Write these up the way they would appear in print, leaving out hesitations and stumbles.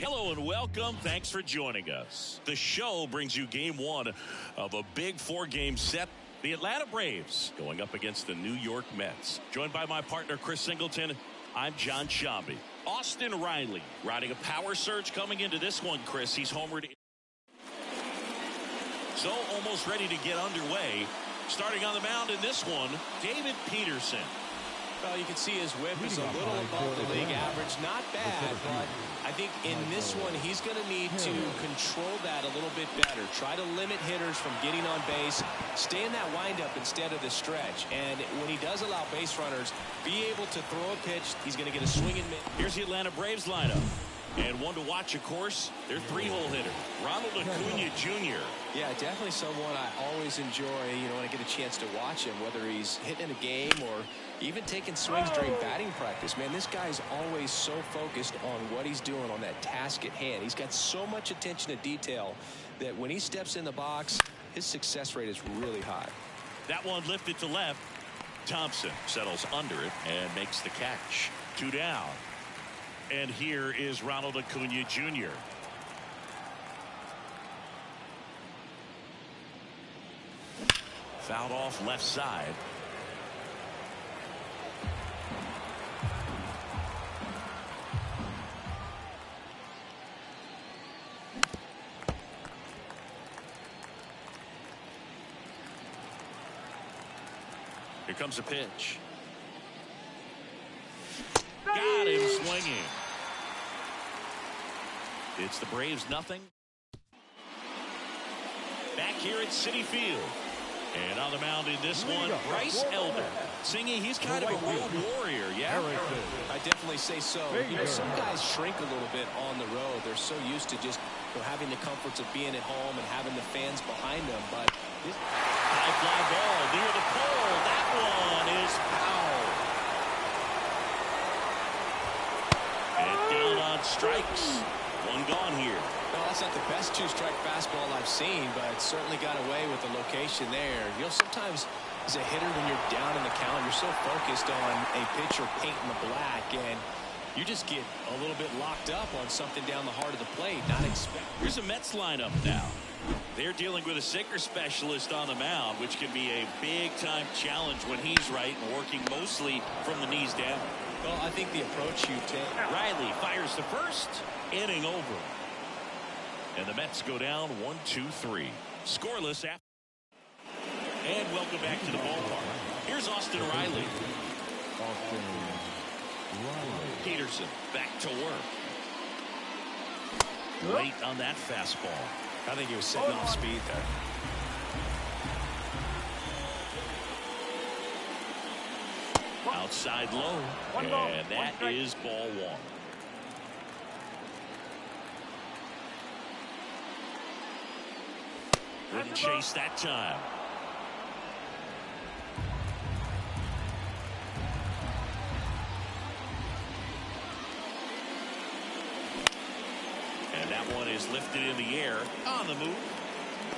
Hello and welcome. Thanks for joining us. The show brings you game one of a big four-game set. The Atlanta Braves going up against the New York Mets. Joined by my partner, Chris Singleton, I'm John Shambi. Austin Riley riding a power surge coming into this one, Chris. He's homered. So almost ready to get underway. Starting on the mound in this one, David Peterson. Well, you can see his whip is a little above the league average. Not bad, but I think in this one, he's going to need to control that a little bit better. Try to limit hitters from getting on base. Stay in that windup instead of the stretch. And when he does allow base runners, be able to throw a pitch. He's going to get a swing and miss. Here's the Atlanta Braves lineup. And one to watch, of course, their three-hole hitter, Ronald Acuna Jr. Yeah, definitely someone I always enjoy, when I get a chance to watch him, whether he's hitting in a game or even taking swings during batting practice. Man, this guy's always so focused on what he's doing on that task at hand. He's got so much attention to detail that when he steps in the box, his success rate is really high. That one lifted to left. Thompson settles under it and makes the catch. 2 down. And here is Ronald Acuna Jr. Fouled off left side. Here comes a pitch. Got him swinging. It's the Braves nothing. Back here at Citi Field. And on the mound in this one, Bryce Elder. Singy, he's kind of a road warrior, yeah? I definitely say so. Some guys shrink a little bit on the road. They're so used to just having the comforts of being at home and having the fans behind them. But high fly ball near the pole. That one is foul. And down on strikes. One gone here. No, that's not the best two-strike fastball I've seen, but it certainly got away with the location there. Sometimes as a hitter, when you're down in the count, you're so focused on a pitcher painting the black, and you just get a little bit locked up on something down the heart of the plate, not expect. Here's a Mets lineup now. They're dealing with a sinker specialist on the mound, which can be a big-time challenge when he's right and working mostly from the knees down. Well, I think the approach you take. Riley fires to first. Inning over. And the Mets go down 1-2-3. Scoreless after. And welcome back to the ballpark. Here's Austin Riley. Peterson back to work. Late on that fastball. I think he was setting off speed there. Outside low. And that is ball one. Wouldn't chase that time. And that one is lifted in the air. On the move.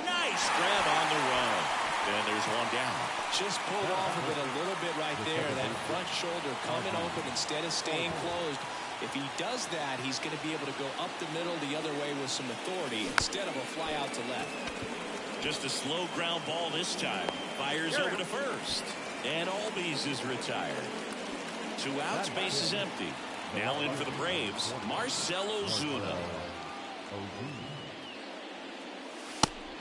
Nice grab on the run. And there's one down. Just pulled off of it a little bit right there. That front shoulder coming open instead of staying closed. If he does that, he's going to be able to go up the middle the other way with some authority instead of a fly out to left. Just a slow ground ball this time. Fires over to first. And Albies is retired. 2 outs, base is empty. Now in for the Braves, Marcell Ozuna.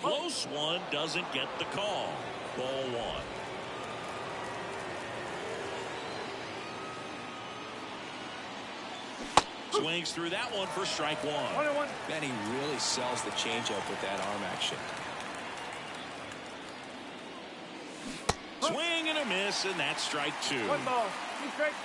Close one, doesn't get the call. Ball one. Swings through that one for strike one. Man, he really sells the changeup with that arm action. Swing and a miss, and that's strike 2. 1 ball. 2 strikes.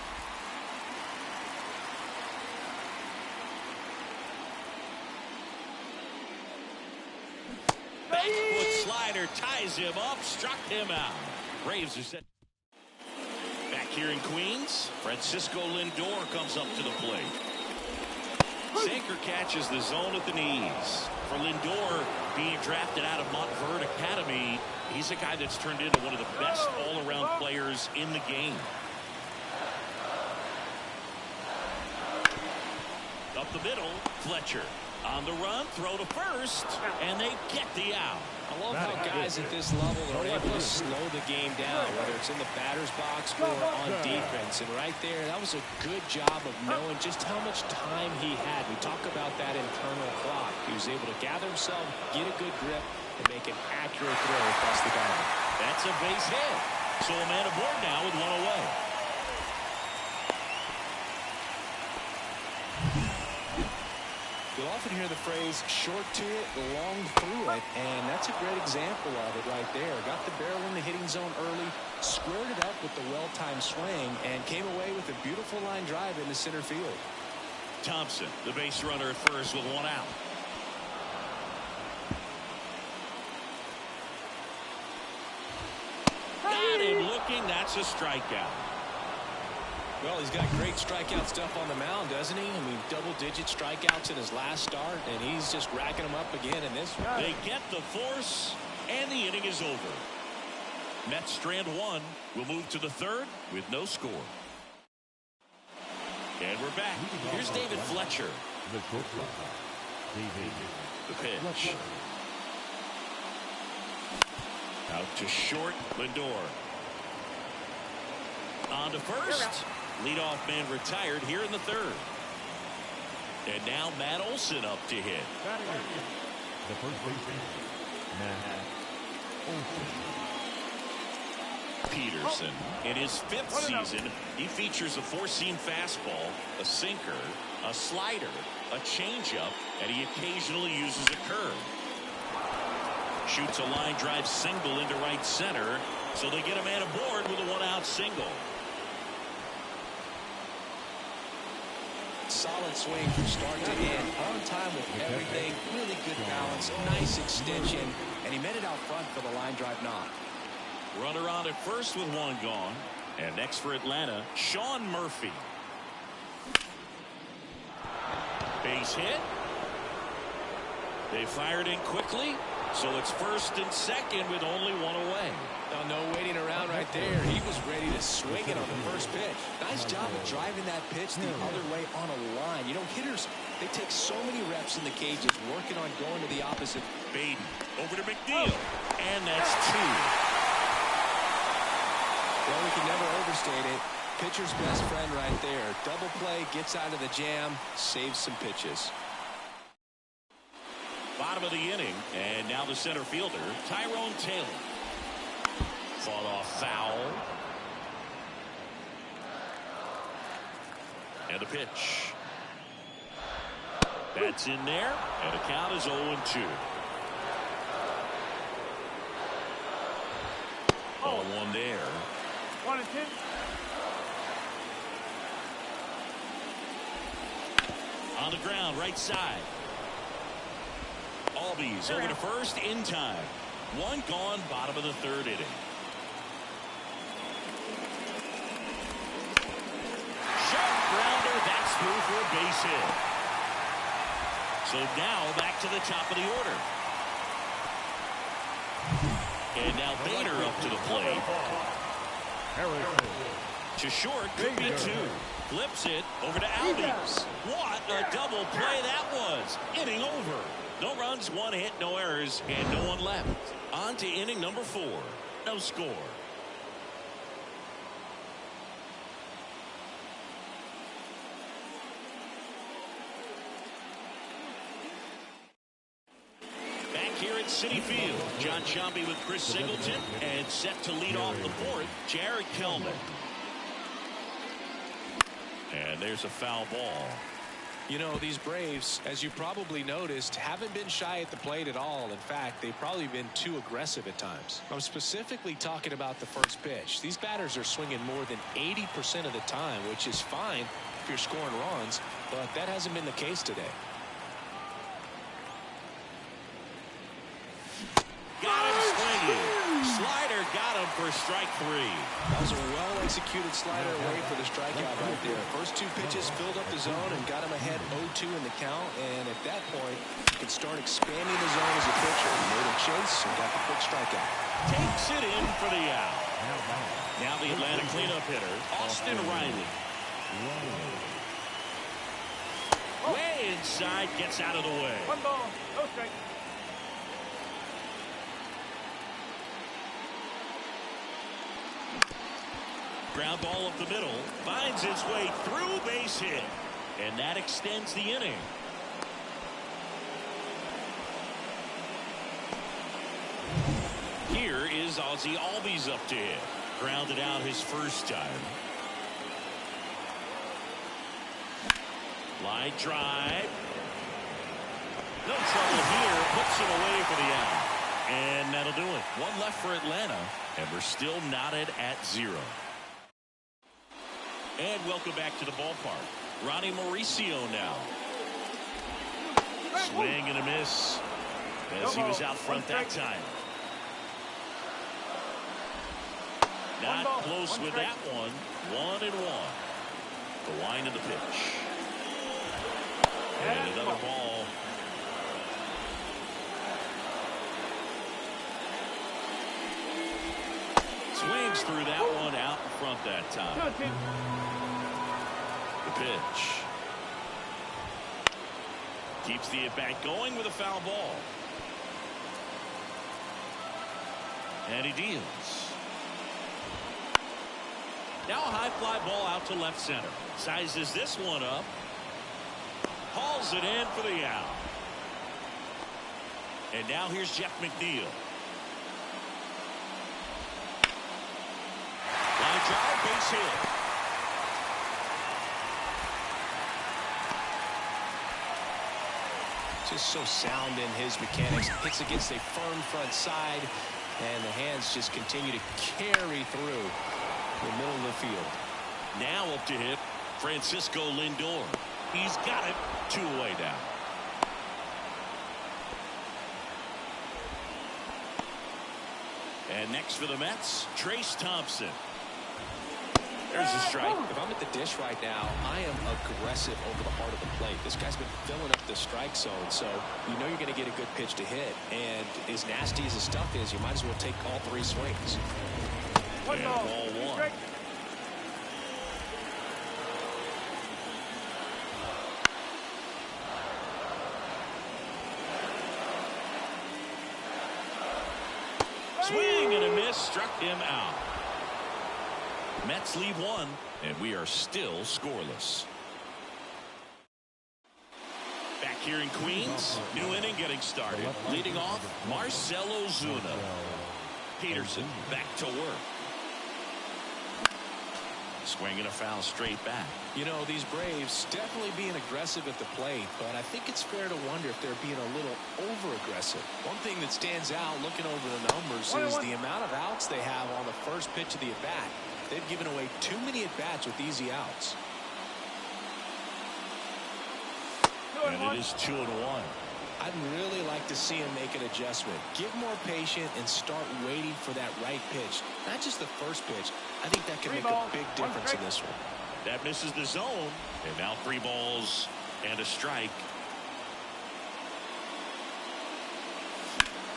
Back foot slider ties him up, struck him out. Braves are set. Back here in Queens, Francisco Lindor comes up to the plate. Sinker catches the zone at the knees. For Lindor, being drafted out of Montverde Academy, he's a guy that's turned into one of the best all-around players in the game. Up the middle, Fletcher. On the run, throw to first, and they get the out. I love how guys at this level are able to slow the game down, whether it's in the batter's box or on defense. And right there, that was a good job of knowing just how much time he had. We talk about that internal clock. He was able to gather himself, get a good grip, and make an accurate throw across the diamond. That's a base hit. So a man aboard now with one away. You'll often hear the phrase short to it, long through it, and that's a great example of it right there. Got the barrel in the hitting zone early, squared it up with the well-timed swing, and came away with a beautiful line drive into center field. Thompson, the base runner at first with one out. Got him looking. That's a strikeout. Well, he's got great strikeout stuff on the mound, doesn't he? I mean, double-digit strikeouts in his last start, and he's just racking them up again in this one. They get the force, and the inning is over. Mets strand one. We'll move to the third with no score. And we're back. Here's David Fletcher. The pitch. Out to short, Lindor. On to first. Leadoff man retired here in the third. And now Matt Olson up to hit. The first baseman, Matt Olson. Peterson. In his fifth season, he features a four-seam fastball, a sinker, a slider, a changeup, and he occasionally uses a curve. Shoots a line drive single into right center, so they get a man aboard with a one-out single. Solid swing from start to end, on time with everything, really good balance, nice extension, and he met it out front for the line drive knock. Runner on at first with one gone. And next for Atlanta, Sean Murphy. Base hit. They fired in quickly, so it's first and second with only one away. Now, no waiting around right there. He was ready to swing it on the first pitch. Nice job of driving that pitch the other way on a line. You know, hitters, they take so many reps in the cages working on going to the opposite. Baden over to McNeil, and that's two. Well, we can never overstate it. Pitcher's best friend right there. Double play, gets out of the jam, saves some pitches. Bottom of the inning, and now the center fielder, Tyrone Taylor. Fought off foul. And the pitch. That's in there, and the count is 0-2. 0-1 there. 1-2. On the ground, right side. Albies over to first in time. One gone, bottom of the third inning. Sharp grounder, that's through for a base hit. So now back to the top of the order. And now Bader up to the plate. To short, could be two. Flips it over to Albies. What a double play that was. Inning over. No runs, one hit, no errors, and no one left. On to inning number 4. No score. Back here at Citi Field, John Sciambi with Chris Singleton, and set to lead off the fourth, Jared Kellman. And there's a foul ball. You know, these Braves, as you probably noticed, haven't been shy at the plate at all. In fact, they've probably been too aggressive at times. I'm specifically talking about the first pitch. These batters are swinging more than 80% of the time, which is fine if you're scoring runs, but that hasn't been the case today. Got him swinging. Slider got him for strike 3. That was a well-executed slider away for the strikeout right there. First two pitches filled up the zone and got him ahead 0-2 in the count. And at that point, you can start expanding the zone as a pitcher. He made a chase and got the quick strikeout. Takes it in for the out. Now the Atlanta cleanup hitter, Austin Riley. Way inside, gets out of the way. 1 ball, no strike. Ground ball up the middle, finds its way through, base hit, and that extends the inning. Here is Ozzie Albies up to hit. Grounded out his first time. Line drive. No trouble here. Puts it away for the out. And that'll do it. One left for Atlanta. And we're still knotted at 0. And welcome back to the ballpark. Ronnie Mauricio now. Swing and a miss. As he was out front that time. Not close with that one. 1-1. The line of the pitch. And another ball. Swings through that one out in front that time. The pitch. Keeps the at-bat going with a foul ball. And he deals. Now a high fly ball out to left center. Sizes this one up. Hauls it in for the out. And now here's Jeff McNeil. Line drive, base hit. Just so sound in his mechanics. Hits against a firm front side, and the hands just continue to carry through the middle of the field. Now up to hit, Francisco Lindor. He's got it. 2 away now. And next for the Mets, Trace Thompson. There's a strike. If I'm at the dish right now, I am aggressive over the heart of the plate. This guy's been filling up the strike zone, so you know you're going to get a good pitch to hit. And as nasty as his stuff is, you might as well take all 3 swings. And ball 1. Swing and a miss, struck him out. Mets leave 1, and we are still scoreless. Back here in Queens, new inning getting started. Leading off, Marcell Ozuna. Peterson back to work. Swinging a foul straight back. You know, these Braves definitely being aggressive at the plate, but I think it's fair to wonder if they're being a little over-aggressive. One thing that stands out looking over the numbers is the amount of outs they have on the first pitch of the at-bat. They've given away too many at-bats with easy outs. And it is 2-1. I'd really like to see him make an adjustment. Get more patient and start waiting for that right pitch. Not just the first pitch. I think that can make a big difference in this one. That misses the zone. And now 3 balls and a strike.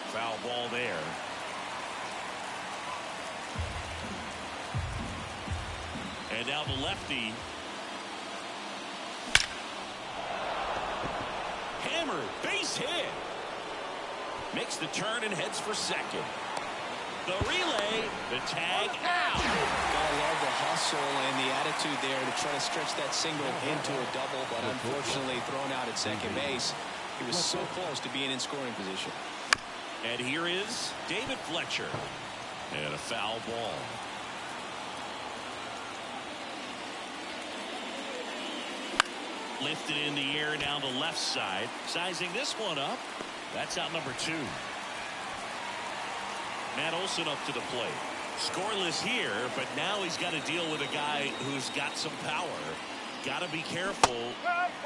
Foul ball there. And now the lefty. Hammer, base hit. Makes the turn and heads for second. The relay, the tag out. Gotta love the hustle and the attitude there to try to stretch that single into a double, but unfortunately thrown out at second base. He was so close to being in scoring position. And here is David Fletcher. And a foul ball. Lifted in the air down the left side. Sizing this one up. That's out number 2. Matt Olson up to the plate. Scoreless here, but now he's got to deal with a guy who's got some power. Got to be careful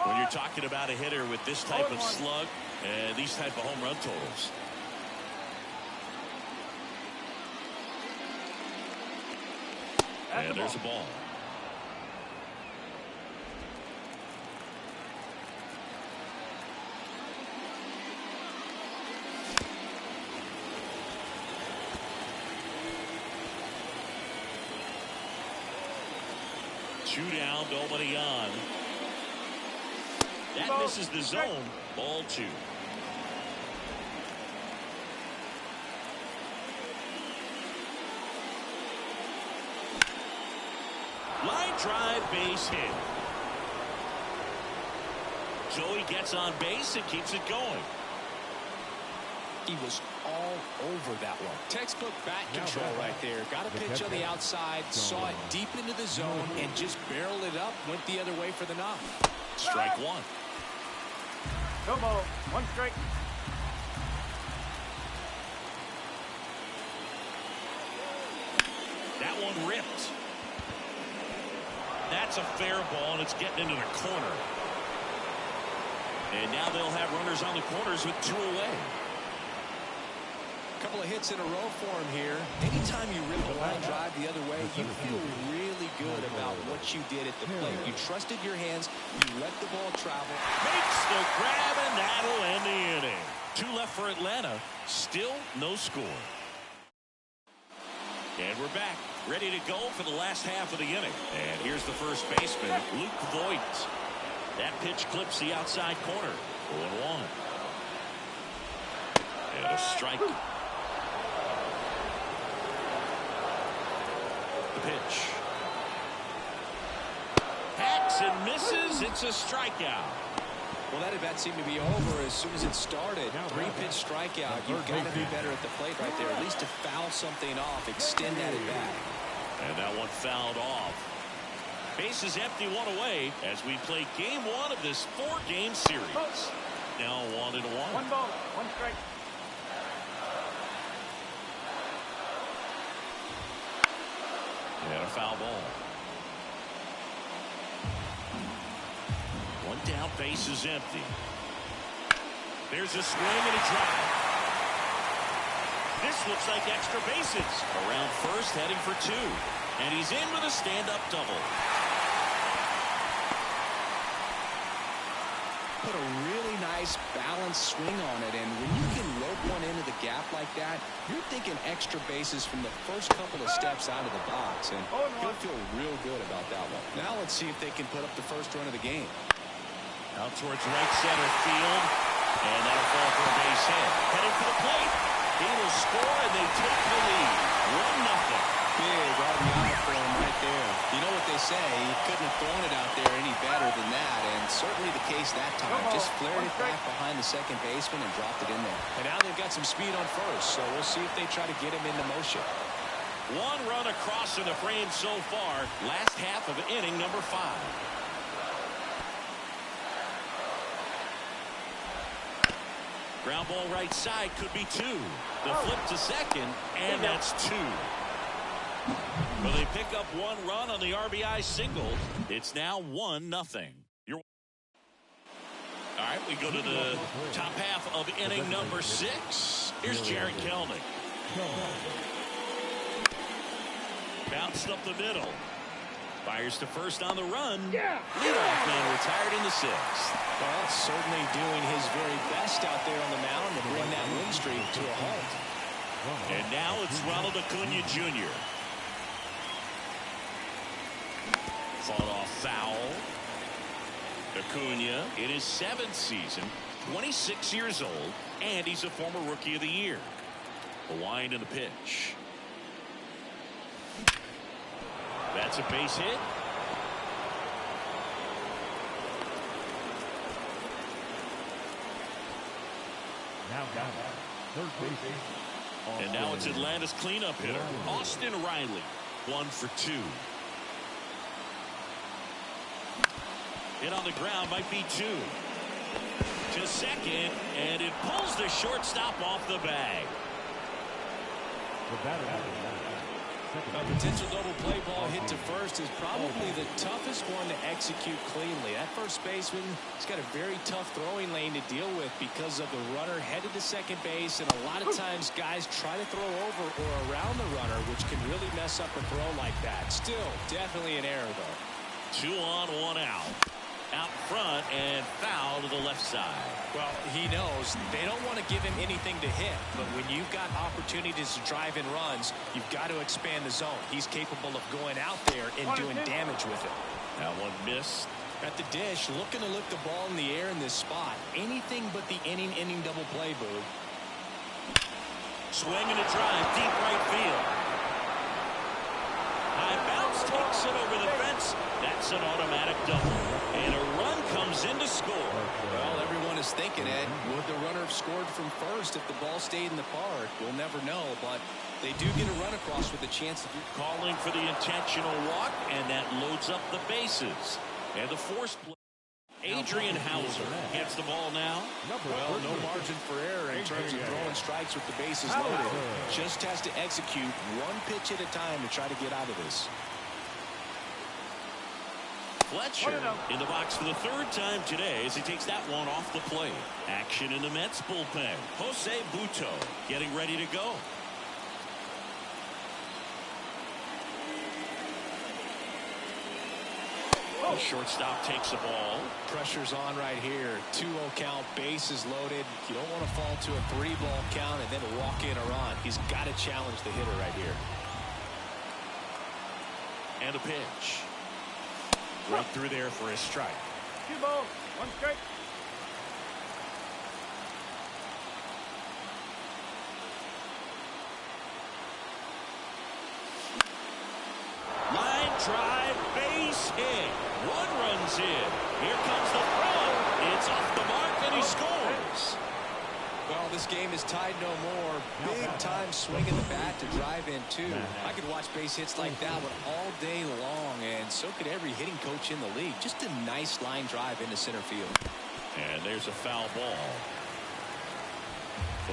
when you're talking about a hitter with this type of slug and these type of home run totals. And there's a ball. Two down, nobody on. That misses the zone. Ball 2. Line drive, base hit. Joey gets on base and keeps it going. He was all over that one. Textbook bat control right there. Got a pitch on the outside, saw it deep into the zone, and just barreled it up, went the other way for the knock. Strike 1. No ball. 1 strike. That one ripped. That's a fair ball, and it's getting into the corner. And now they'll have runners on the corners with 2 away. Couple of hits in a row for him here. Anytime you rip a line drive the other way, you feel really good about what you did at the plate. You trusted your hands. You let the ball travel. Makes the grab, and that'll end the inning. 2 left for Atlanta. Still no score. And we're back, ready to go for the last half of the inning. And here's the first baseman, Luke Voigt. That pitch clips the outside corner. 0-1. And a strike. The pitch. Hacks and misses. It's a strikeout. Well, that at-bat seemed to be over as soon as it started. 3-pitch strikeout. You've got to be better at the plate right there, at least to foul something off, extend that at-bat. And that one fouled off. Bases empty, 1 away as we play game 1 of this 4-game series. Now 1-1. 1 ball. 1 strike. And a foul ball. 1 down, base is empty. There's a swing and a drive. This looks like extra bases. Around first, heading for 2. And he's in with a stand-up double. Put a really nice balanced swing on it, and when you can rope one into the gap like that, you're thinking extra bases from the first couple of steps out of the box, and he'll feel real good about that one. Now let's see if they can put up the first run of the game. Out towards right center field, and that'll fall for a base hit. Heading for the plate. He will score, and they take the lead. 1-0. Big RBI for him right there. You know what they say, he couldn't have thrown it out there any better than that, and certainly the case that time. Just flared it back behind the second baseman and dropped it in there. And now they've got some speed on first, so we'll see if they try to get him into motion. 1 run across in the frame so far. Last half of inning number 5. Ground ball right side, could be 2. The flip to second, and that's 2. Well, they pick up 1 run on the RBI single. It's now 1-0. All right, we go to the top half of inning number 6. Here's Jared Kelnick. Bounced up the middle. Fires to first on the run. Leadoff man retired in the 6th. Well, certainly doing his very best out there on the mound to bring that win streak to a halt. And now it's Ronald Acuna Jr. Fought off foul. Acuna in his 7th season, 26 years old, and he's a former Rookie of the Year. The wind and the pitch. That's a base hit. Now down. Third base. And now it's Atlanta's cleanup hitter, Austin Riley. 1 for 2. Hit on the ground, might be 2. To second, and it pulls the shortstop off the bag. A potential double play ball hit to first is probably the toughest one to execute cleanly. That first baseman has got a very tough throwing lane to deal with because of the runner headed to second base, and a lot of times guys try to throw over or around the runner, which can really mess up a throw like that. Still, definitely an error, though. 2 on, 1 out. Out front and foul to the left side. Well, he knows they don't want to give him anything to hit, but when you've got opportunities to drive in runs, you've got to expand the zone. He's capable of going out there and doing damage with it. That one missed. At the dish, looking to lift the ball in the air in this spot. Anything but the inning double play, Boo. Swing and a drive, deep right field. High bounce takes it over the fence. That's an automatic double. And a run comes in to score. Well, everyone is thinking, Ed, would the runner have scored from first if the ball stayed in the park? We'll never know, but they do get a run across with a chance to do. Calling for the intentional walk, and that loads up the bases. And the forced play. Adrian Hauser gets the ball now. Well, no margin for error in terms of throwing strikes with the bases loaded. Just has to execute one pitch at a time to try to get out of this. Fletcher in the box for the third time today as he takes that one off the plate. Action in the Mets bullpen. Jose Buto getting ready to go. The shortstop takes the ball. Pressure's on right here. 2-0 count, bases loaded. You don't want to fall to a 3-ball count and then walk in a run. He's got to challenge the hitter right here. And a pitch. Right through there for a strike. 2 balls, 1 strike. Line drive, base hit. 1 runs in. Here comes the throw. It's off the mark and he scores. Well, this game is tied no more. Big time swinging the bat to drive in two. I could watch base hits like that one all day long, and so could every hitting coach in the league. Just a nice line drive into center field. And there's a foul ball.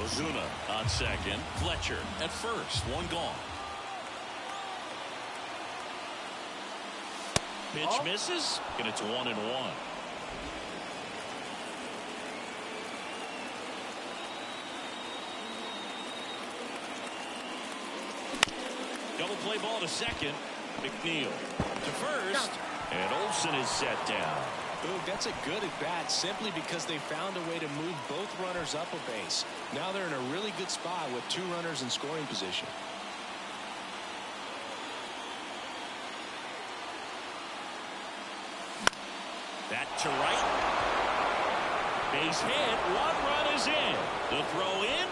Ozuna on second. Fletcher at first. 1 gone. Pitch misses, and it's 1-1. Double play ball to second. McNeil to first. And Olsen is set down. Boog, that's a good at bat simply because they found a way to move both runners up a base. Now they're in a really good spot with 2 runners in scoring position. That to right. Base hit. 1 run is in. The throw in.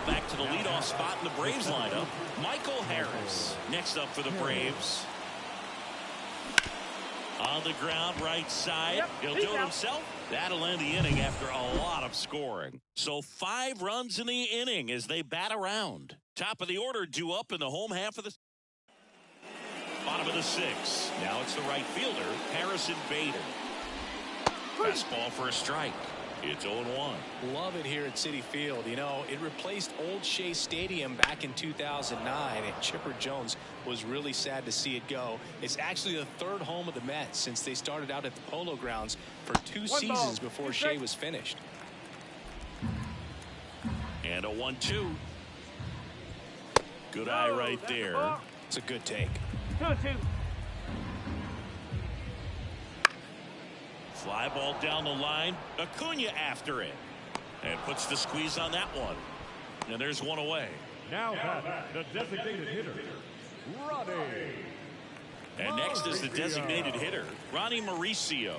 Back to the leadoff spot in the Braves lineup. Michael Harris next up for the Braves. On the ground, right side. He'll do it himself. That'll end the inning after a lot of scoring. So 5 runs in the inning as they bat around. Top of the order due up in the home half of the bottom of the 6th. Now it's the right fielder, Harrison Bader. Fastball for a strike. It's 0-1. Love it here at Citi Field. You know, it replaced Old Shea Stadium back in 2009, and Chipper Jones was really sad to see it go. It's actually the 3rd home of the Mets since they started out at the Polo Grounds for 2 seasons before Shea was finished. And a 1-2. Good eye right there. It's a good take. 2-2. Fly ball down the line. Acuna after it. And puts the squeeze on that one. And there's 1 away. Now the designated hitter, Ronnie. And next is the designated hitter, Ronnie Mauricio.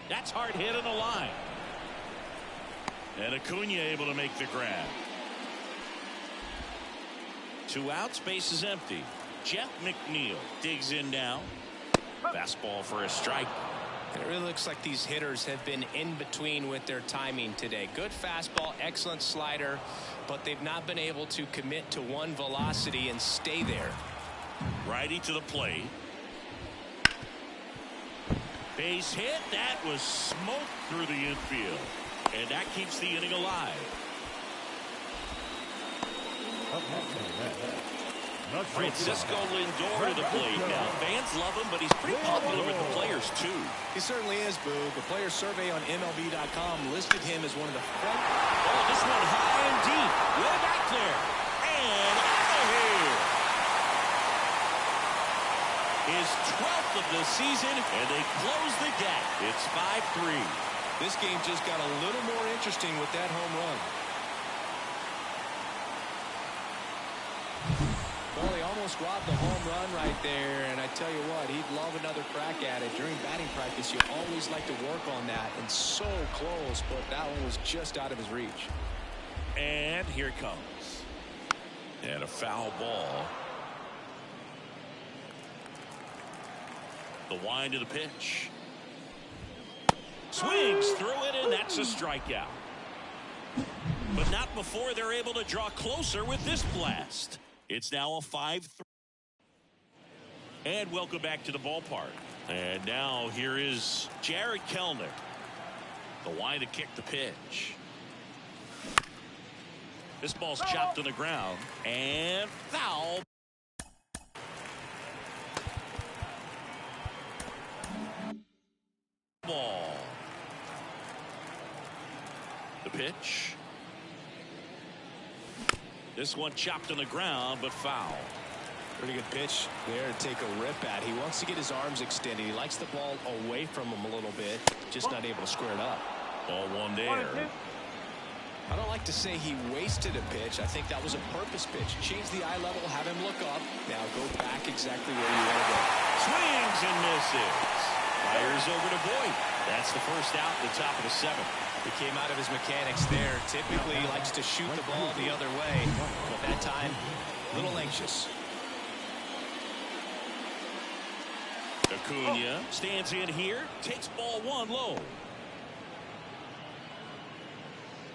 That's hard hit on the line. And Acuna able to make the grab. 2 outs, base is empty. Jeff McNeil digs in now. Fastball for a strike. It really looks like these hitters have been in between with their timing today. Good fastball, excellent slider, but they've not been able to commit to one velocity and stay there. Righty to the plate. Base hit. That was smoked through the infield. And that keeps the inning alive. Francisco Lindor to the plate now. Fans love him, but he's pretty popular with the players, too. He certainly is, Boo. The player survey on MLB.com listed him as one of the front. Oh, this one high and deep. Way back there. And out of here. His 12th of the season, and they close the gap. It's 5-3. This game just got a little more interesting with that home run. almost robbed a home run right there, and I tell you what, he'd love another crack at it. During batting practice, you always like to work on that, and so close, but that one was just out of his reach. And here it comes. And a foul ball. The wind of the pitch. Swings through it, and that's a strikeout. But not before they're able to draw closer with this blast. It's now a 5-3. And welcome back to the ballpark. And now here is Jared Kellner. The wind to kick the pitch. This ball's chopped to the ground. And foul. Ball. The pitch. This one chopped on the ground, but foul. Pretty good pitch there to take a rip at. He wants to get his arms extended. He likes the ball away from him a little bit, just not able to square it up. Ball one there. I don't like to say he wasted a pitch. I think that was a purpose pitch. Change the eye level, have him look up. Now go back exactly where you want to go. Swings and misses. Fires over to Boyd. That's the first out at the top of the 7th. He came out of his mechanics there. Typically, he likes to shoot the ball the other way. But that time, a little anxious. Acuna stands in here. Takes ball 1 low.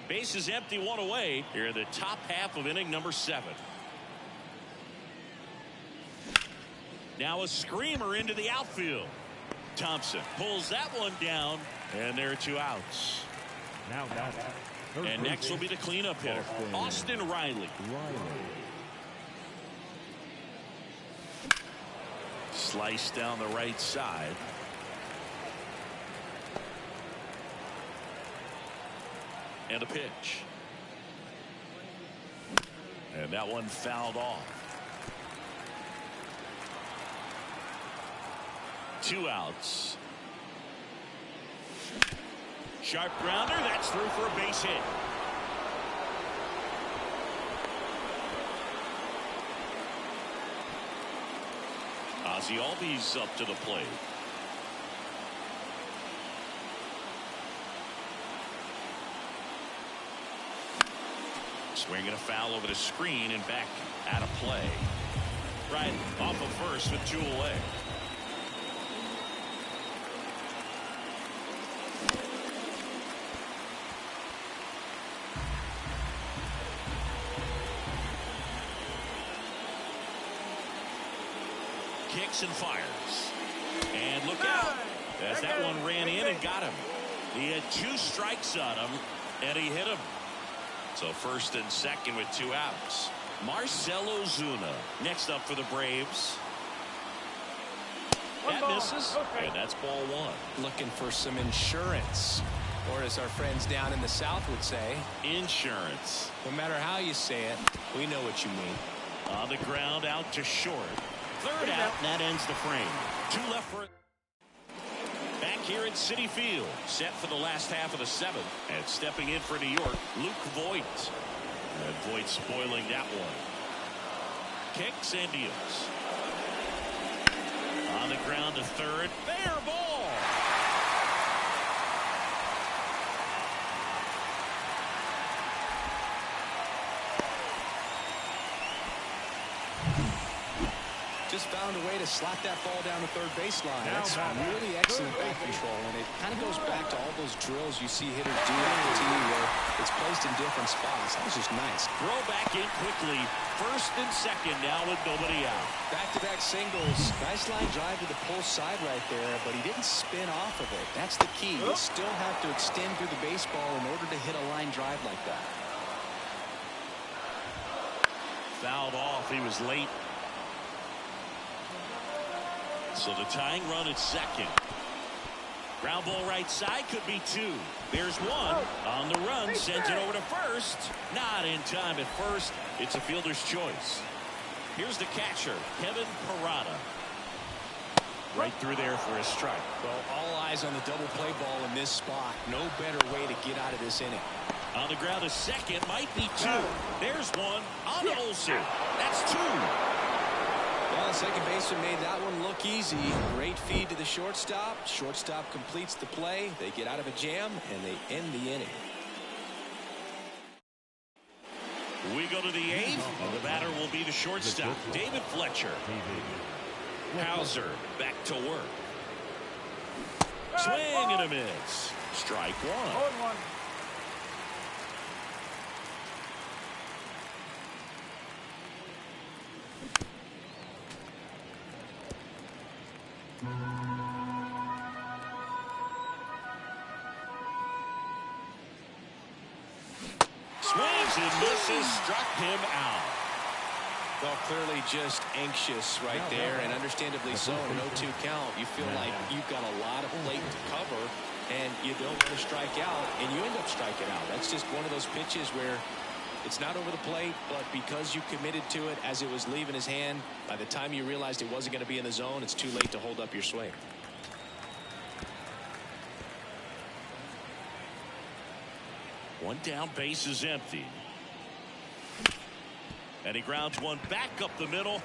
Base is empty, 1 away. Here in the top half of inning number 7. Now a screamer into the outfield. Thompson pulls that one down, and there are 2 outs. Now that's and next will be the cleanup hitter, Austin Riley. Slice down the right side. And a pitch. And that one fouled off. 2 outs. Sharp grounder. That's through for a base hit. Ozzie Albies up to the plate. Swinging a foul over the screen and back out of play. Right off of first with 2 away. Kicks and fires. And look out. As that one ran in and got him. He had 2 strikes on him, and he hit him. So first and second with 2 outs. Marcell Ozuna next up for the Braves. That misses, and that's ball 1. Looking for some insurance, or as our friends down in the South would say, insurance. No matter how you say it, we know what you mean. On the ground, out to short. 3rd out, and that ends the frame. 2 left for it. Back here at Citi Field, set for the last half of the 7th, and stepping in for New York, Luke Voit. And Voit spoiling that one. Kicks and deals. On the ground to 3rd. Fair ball. Just found a way to slap that ball down the 3rd baseline. That's really excellent bat control, and it kind of goes back to all those drills you see hitters do on the tee where it's placed in different spots. That was just nice. Throw back in quickly. 1st and 2nd now with nobody out. Back-to-back singles. Nice line drive to the pull side right there, but he didn't spin off of it. That's the key. You still have to extend through the baseball in order to hit a line drive like that. Fouled off. He was late. So the tying run at 2nd. Ground ball right side, could be 2. There's 1 on the run, sends it over to 1st. Not in time at 1st. It's a fielder's choice. Here's the catcher, Kevin Parada. Right through there for a strike. Well, all eyes on the double play ball in this spot. No better way to get out of this inning. On the ground to 2nd, might be 2. There's 1 on Olsen. That's 2. Well, the second baseman made that one look easy. Great feed to the shortstop. Shortstop completes the play. They get out of a jam, and they end the inning. We go to the eighth. The batter will be the shortstop, David Fletcher. Hauser back to work. Swing and a miss. Strike one. 0-1. Swings and misses. Struck him out. Well, clearly just anxious right there, and understandably so. No 2 count. You feel like you've got a lot of plate to cover, and you don't want to strike out, and you end up striking out. That's just one of those pitches where it's not over the plate, but because you committed to it as it was leaving his hand, by the time you realized it wasn't going to be in the zone, it's too late to hold up your swing. One down, base is empty. And he grounds one back up the middle.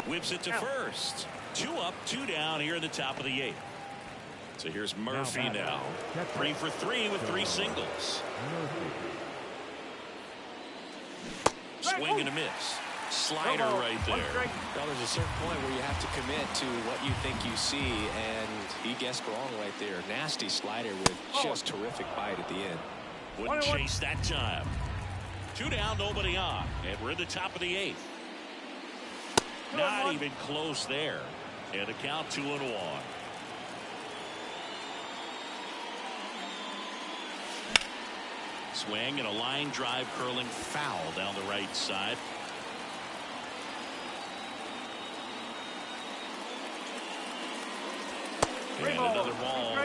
Whips it to first. 2 up, 2 down here in the top of the 8th. So here's Murphy now. 3 for 3 with 3 singles. Swing and a miss. Slider right there. Well, there's a certain point where you have to commit to what you think you see, and he guessed wrong right there. Nasty slider with just terrific bite at the end. Wouldn't chase that time. 2 down, nobody on, and we're in the top of the 8th. Not even close there. And a count 2-1. Swing and a line drive curling foul down the right side. And another ball.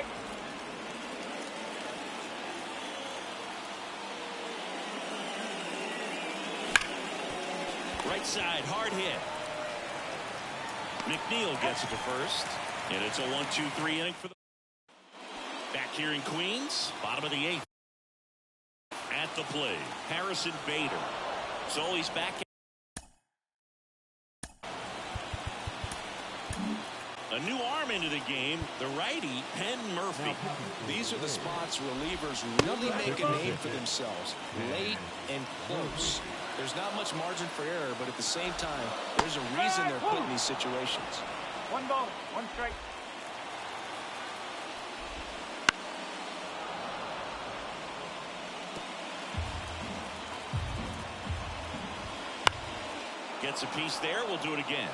Right side, hard hit. McNeil gets it to first. And it's a 1-2-3 inning for the back here in Queens. Bottom of the 8th. At the plate, Harrison Bader. So he's back. A new arm into the game, the righty, Penn Murphy. These are the spots relievers really make a name for themselves. Late and close. There's not much margin for error, but at the same time, there's a reason they're put in these situations. 1 ball, 1 strike. Gets a piece there. We'll do it again.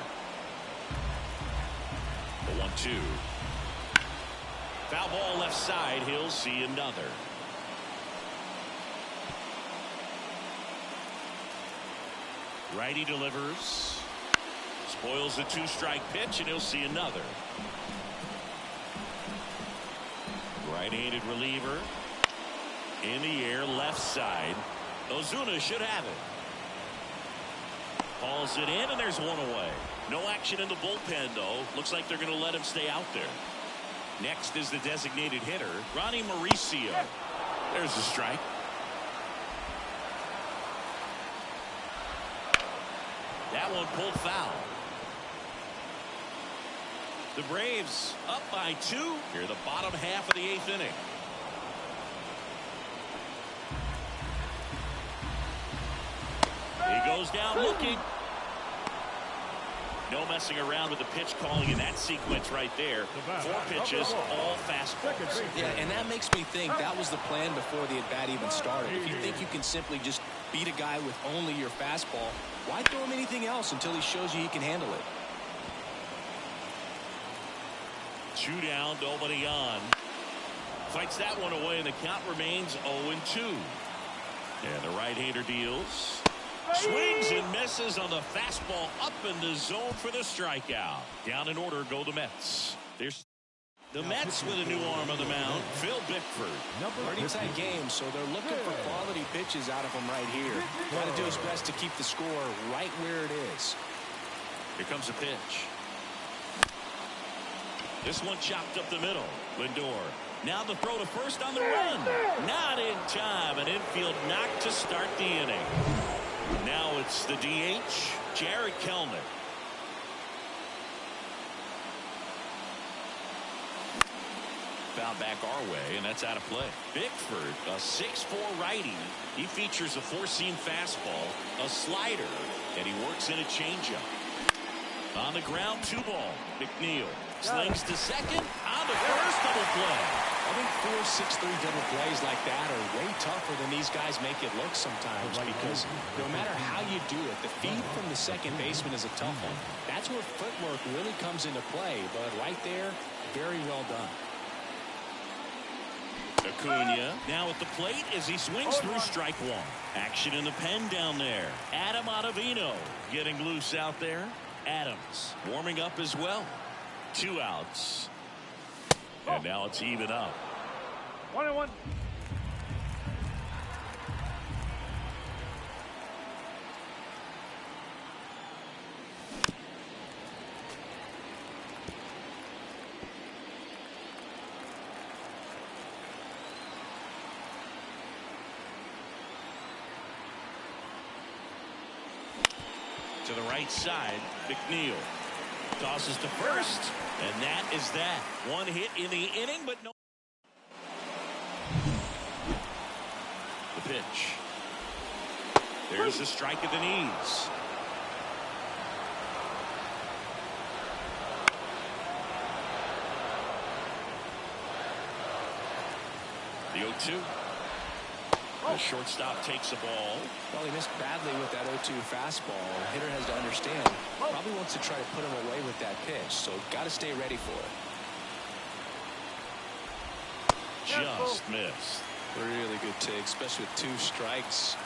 The 1-2. Foul ball left side. He'll see another. Righty delivers. Spoils a 2-strike pitch, and he'll see another. Right-handed reliever. In the air, left side. Ozuna should have it. Hauls it in, and there's one away. No action in the bullpen, though. Looks like they're going to let him stay out there. Next is the designated hitter, Ronnie Mauricio. There's the strike. That one pulled foul. The Braves up by 2 here, the bottom half of the 8th inning. He goes down looking. No messing around with the pitch calling in that sequence right there. 4 pitches, all fastballs. Yeah, and that makes me think that was the plan before the at-bat even started. If you think you can simply just beat a guy with only your fastball, why throw him anything else until he shows you he can handle it? 2 down, nobody on. Fights that one away, and the count remains 0-2. And the right-hander deals. Swings and misses on the fastball up in the zone for the strikeout. Down in order go the Mets. There's the Mets with a new arm on the mound, Phil Bickford. Pretty tight game, so they're looking for quality pitches out of him right here. Got to do his best to keep the score right where it is. Here comes a pitch. This one chopped up the middle. Lindor. Now the throw to first on the run. Not in time. An infield knock to start the inning. Now it's the DH, Jared Kelnick. Foul back our way, and that's out of play. Bickford, a 6'4" righty. He features a four-seam fastball, a slider, and he works in a changeup. On the ground, 2-ball. McNeil slings to second. On the first, double play. I think 4-6-3 double plays like that are way tougher than these guys make it look sometimes, because no matter how you do it, the feed from the second baseman is a tough one. That's where footwork really comes into play, but right there, very well done. Acuna now at the plate as he swings through strike one. Action in the pen down there. Adam Ottavino getting loose out there. Adams warming up as well. 2 outs. And now it's even up. 1-1. To the right side, McNeil tosses to first, and that is that. One hit in the inning, but no. The pitch. There's a strike at the knees. The 0-2. The shortstop takes a ball. Well, he missed badly with that 0-2 fastball. The hitter has to understand. Probably wants to try to put him away with that pitch, so got to stay ready for it. Just missed. Really good take, especially with 2 strikes.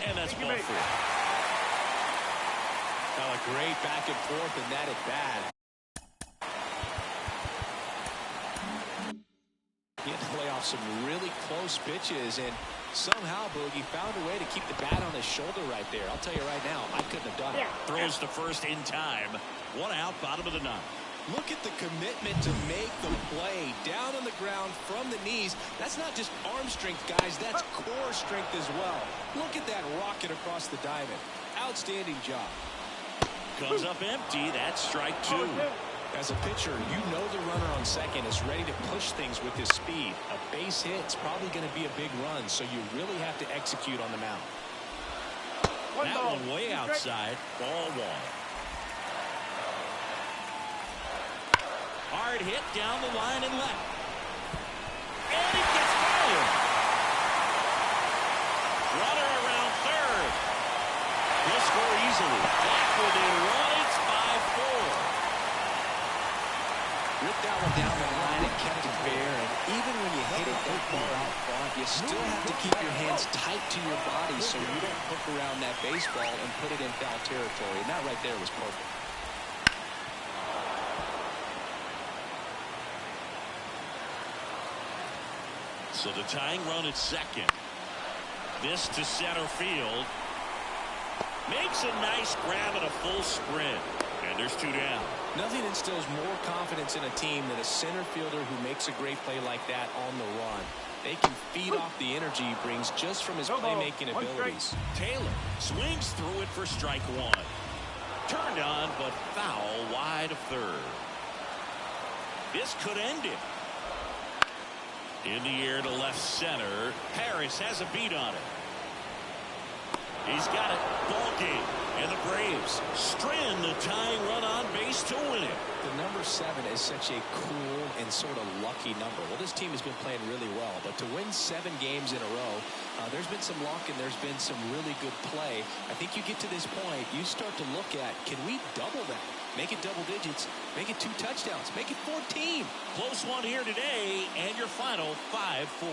And that's ball 4. Now a great back and forth, and that at bat. He had to play off some really close pitches, and somehow Boogie found a way to keep the bat on his shoulder right there. I'll tell you right now, I couldn't have done it. Throws to first in time. 1 out, bottom of the 9th. Look at the commitment to make the play down on the ground from the knees. That's not just arm strength, guys. That's core strength as well. Look at that rocket across the diamond. Outstanding job. Comes up empty. That's strike 2. As a pitcher, you know the runner on second is ready to push things with his speed. A base hit's probably going to be a big run, so you really have to execute on the mound. That one way outside. Ball 1. Hard hit down the line and left. And it gets fouled. Runner around third. He'll score easily. Back within 1. It's 5-4. Ripped that one down the line and kept it fair. And even when you hit it that far out front, you still have to keep your hands tight to your body so you don't hook around that baseball and put it in foul territory. And that right there was perfect. So the tying run at second. This to center field. Makes a nice grab at a full sprint. And there's 2 down. Nothing instills more confidence in a team than a center fielder who makes a great play like that on the run. They can feed off the energy he brings just from his playmaking abilities. Taylor swings through it for strike 1. Turned on, but foul wide of third. This could end it. In the air to left center. Harris has a beat on it. He's got it. Ball game. And the Braves strand the tying run on base to win it. The number 7 is such a cool and sort of lucky number. Well, this team has been playing really well, but to win 7 games in a row, there's been some luck and there's been some really good play. I think you get to this point, you start to look at, can we double that? Make it double digits, make it 2 touchdowns, make it 14. Close one here today, and your final 5-4.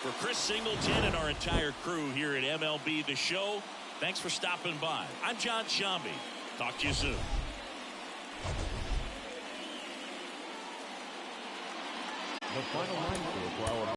For Chris Singleton and our entire crew here at MLB The Show, thanks for stopping by. I'm John Shambi. Talk to you soon. The final line for